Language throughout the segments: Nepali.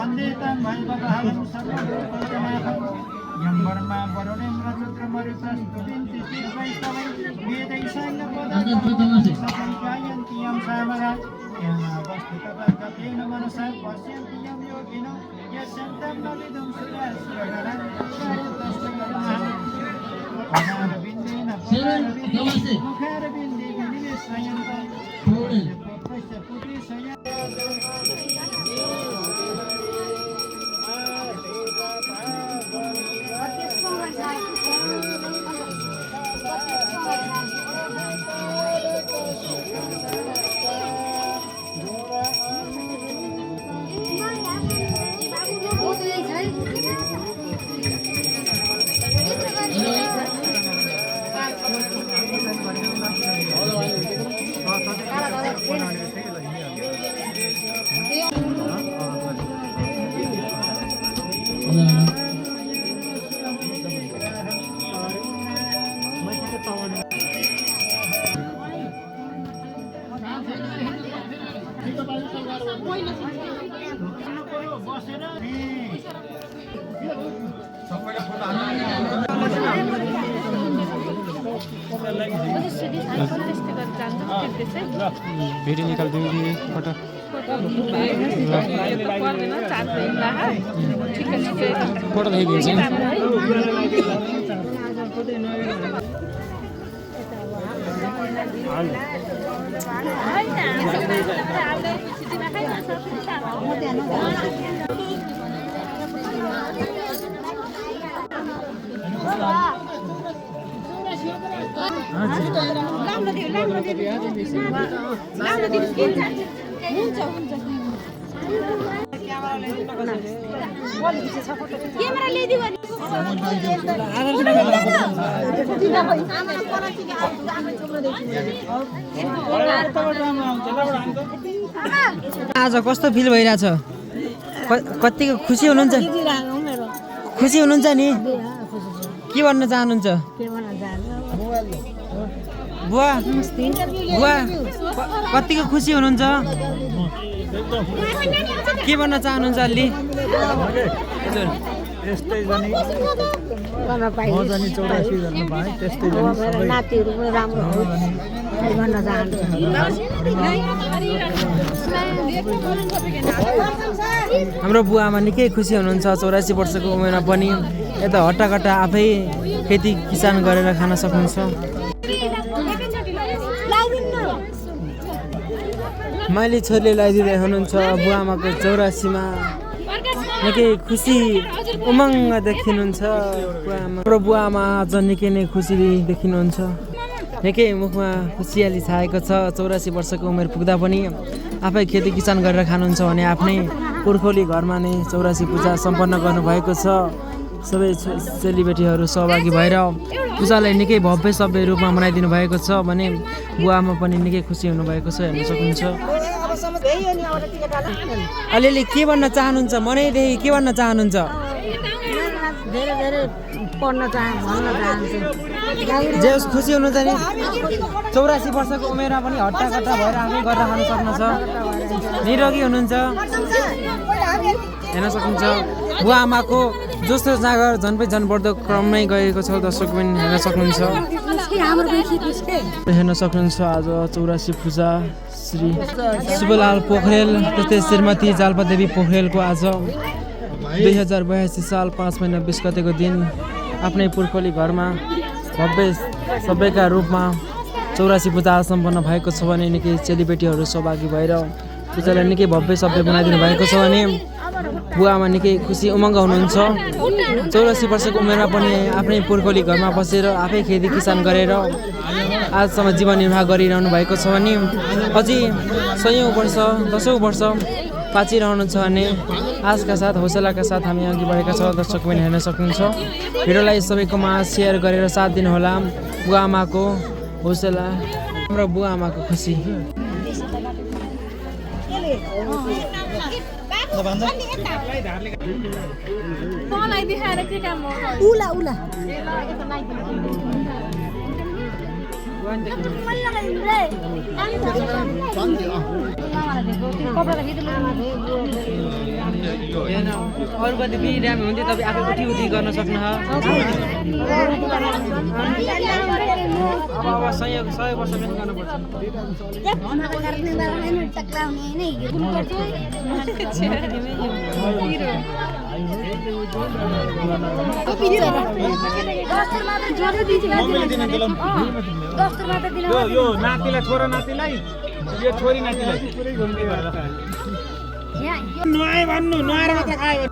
Banditan, may babahalang sa pagkakamahal. Yang berma baronem ratu mari prastudin titir baik kawai beda isang na pada sa pangkayan tiyam samara yang abas kita bagapin naman sa pasien tiyam yogino ya sentam nalidong sudah siragaran karitas tagalahan para bindi na para bindi bindi sayang ta putri sayang video निकालिदिउँ कि फोटो फोटो देखिदिन्छ आज कस्तो फिल भइरहेछ कतिको खुसी हुनुहुन्छ खुसी हुनुहुन्छ नि के भन्न चाहनुहुन्छ बुवा बुवा कतिको खुसी हुनुहुन्छ के भन्न चाहनुहुन्छ अलि हजुर यस्तै जाने चौरासी जन्म भए त्यस्तै नातिहरू पनि राम्रो हो भन्न चाहन्छु हाम्रो बुवामा निकै खुसी हुनुहुन्छ 84 वर्षको उमेरमा पनि यता हट्टाकट्टा आफै खेती किसान गरेर खान सक्नुहुन्छ मैले छोरीले लगाइदिँदै हुनुहुन्छ बुवाआमाको 84मा निकै खुसी उमङ्ग देखिनुहुन्छ हाम्रो बुवाआमा आज निकै नै खुसी देखिनुहुन्छ निकै मुखमा खुसियाली छाएको छ 84 वर्षको उमेर पुग्दा पनि आफै खेती किसान गरेर खानुहुन्छ भने आफ्नै पुर्खौली घरमा नै 84 पूजा सम्पन्न गर्नुभएको छ सबै चेलीबेटीहरू सहभागी भएर पूजालाई निकै भव्य सभ्य रूपमा मनाइदिनु भएको छ भने बुवामा पनि निकै खुसी हुनुभएको छ हेर्न सक्नुहुन्छ अलिअलि के भन्न चाहनुहुन्छ मनैदेखि के भन्न चाहनुहुन्छ धेरै धेरै पढ्न भन्न चाहन्छु जे होस् खुसी हुनुहुन्छ नि 84 वर्षको उमेरमा पनि हट्टाकट्टा भएर आफै गरेर खान सक्नुहुन्छ निरोगी हुनुहुन्छ हेर्न सक्नुहुन्छ बुवा आमाको जोस्तो जाँगर झन्पै झन् बढ्दो क्रममै गएको छ दर्शक पनि हेर्न सक्नुहुन्छ हेर्न सक्नुहुन्छ आज 84 पूजा श्री शुभलाल पोखरेल तस्तै श्रीमती जाल्पादेवी पोखरेलको आज 2082 साल 5 महिना 20 गतेको दिन आफ्नै पुर्खौली घरमा भव्य सबैका रूपमा 84 पूजा सम्पन्न भएको छ भने निकै चेलीबेटीहरू सहभागी भएर पूजालाई निकै भव्य सभ्य बनाइदिनु भएको छ भने बुवामा निकै खुसी उमङ्ग हुनुहुन्छ 84 वर्षको उमेरमा पनि आफ्नै पुर्खौली घरमा बसेर आफै खेती किसान गरेर आजसम्म जीवन निर्वाह गरिरहनु भएको छ भने अझै 100औं वर्ष 10औं वर्ष बाँचिरहनु छ भने आशका साथ हौसलाका साथ हामी अघि बढेका छौँ दर्शक पनि हेर्न सक्नुहुन्छ भिडियोलाई सबैकोमा सेयर गरेर साथ दिनुहोला बुवा आमाको हौसला हाम्रो बुवा आमाको खुसी उला उला हेर्न अरू कति बिरामी हुन्थ्यो तपाईँ आफै उठी गर्न सक्नुहुन्छ अब सय वर्ष पनि गर्नुपर्छ यो नातिलाई छोरा नातिलाई यो छोरी नातिलाई नुहाए भन्नु नुहाएर मात्र खायो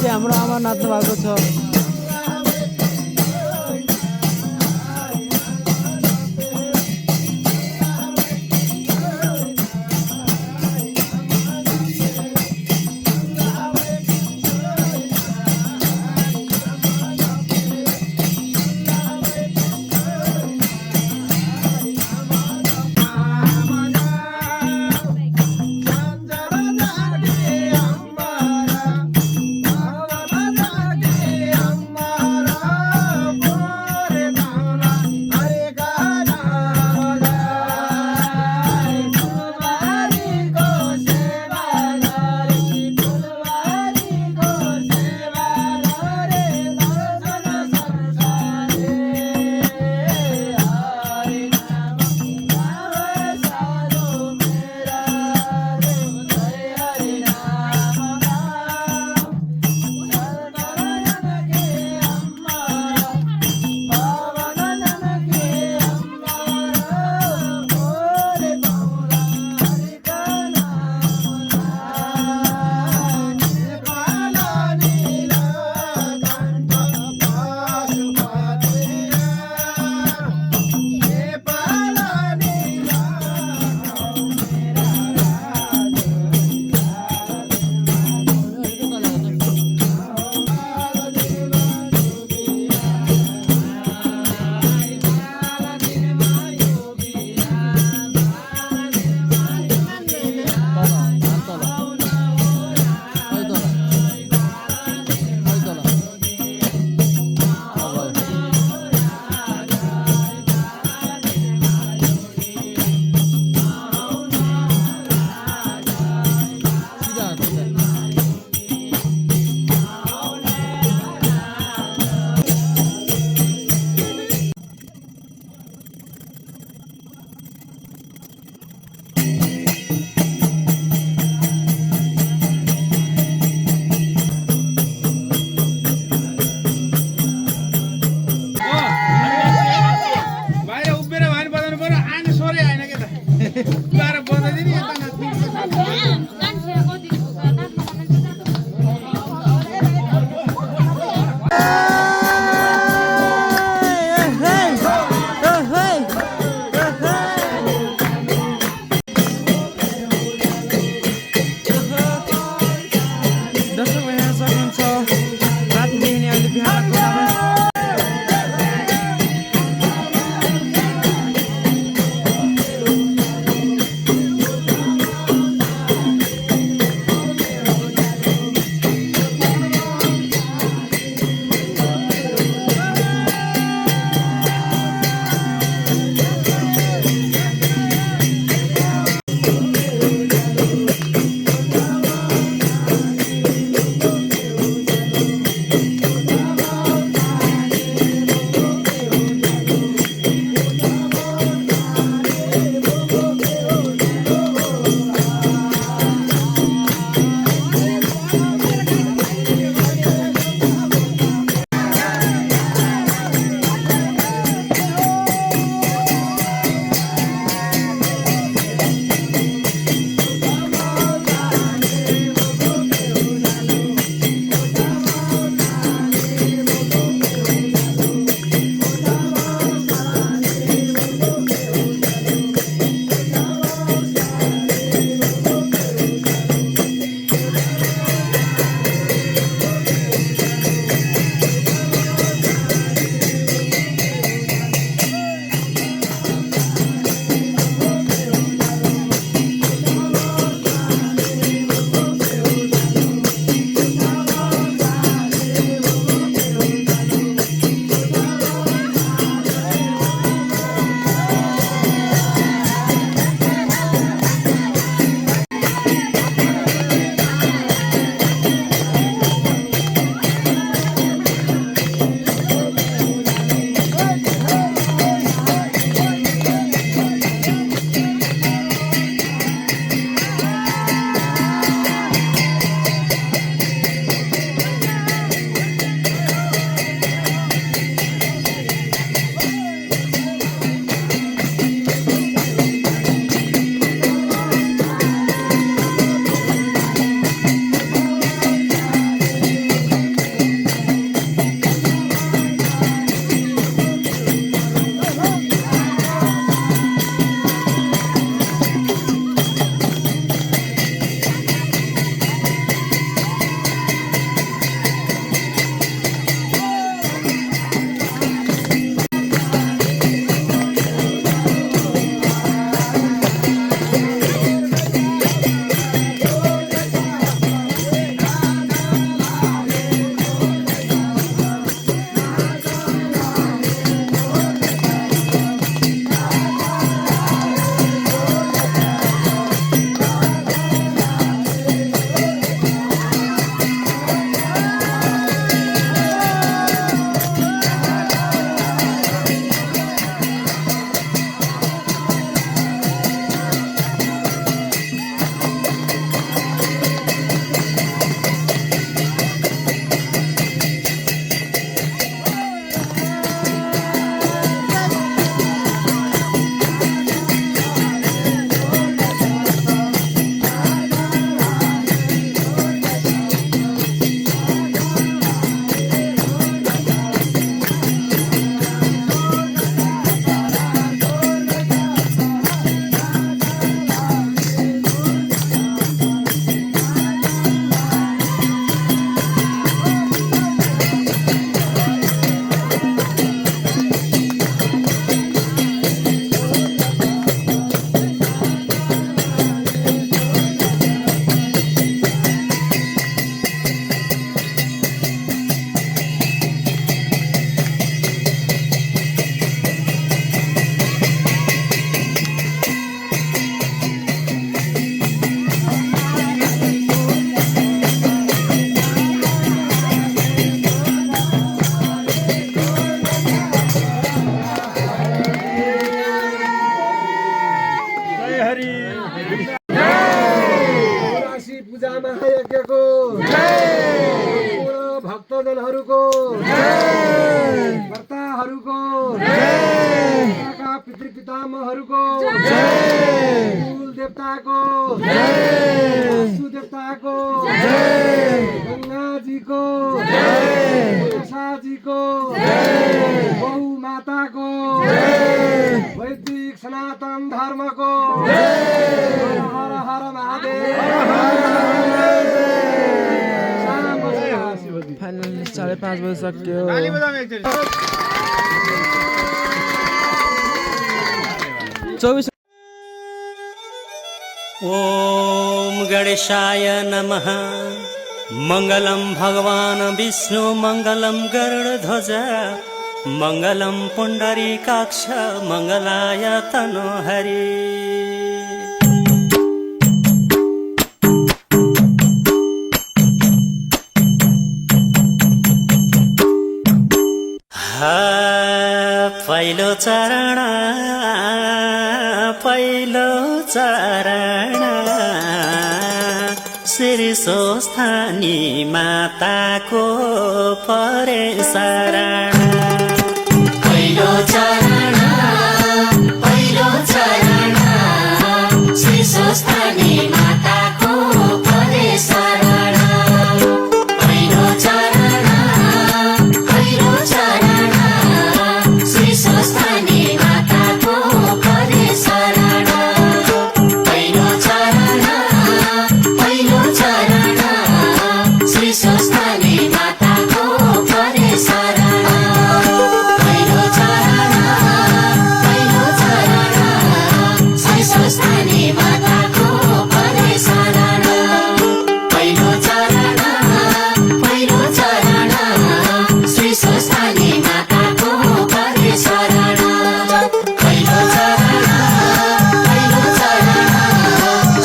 हाम्रो आमा नाच्नु भएको छ। हरि चौरासी पूजा महायज्ञको सम्पूर्ण भक्तजनहरूको कर्ताहरूको का पितृपितामहहरूको कुल देवताको वासु देवताको गङ्गाजीको मनसाजीको बहु माताको वैदिक सनातन धर्मको हर हर महादेव फाइनली 5:30 बजे सक्यो चौबीस ॐ गणेशाय नमः मङ्गलं भगवान् विष्णु मङ्गलं गरुडध्वज मङ्गलं पुण्डरीकाक्ष मङ्गलाय तनोहरि पहिलो चरण श्री स्वस्थानी माताको परे शरण पहिलो चरण श्री स्वस्थानी माताको परे शरण पहिलो चरण श्री स्वस्थानी माताको परे शरण पहिलो चरण श्री स्वस्थानी माताको परे शरण पहिलो चरण श्री स्वस्थानी माताको परे शरण पहिलो चरण श्री स्वस्थानी माताको परे शरण पहिलो चरण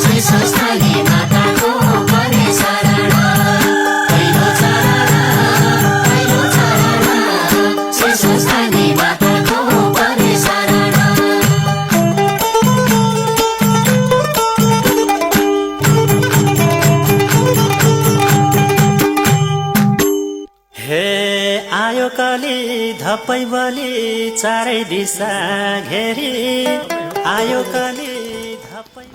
श्री स्वस्थानी माताको परे शरण पहिलो चरण श्री स्वस्थानी माताको परे शरण हे आयो कली धपै बलि चारै दिशा घेरी आयो कली धपै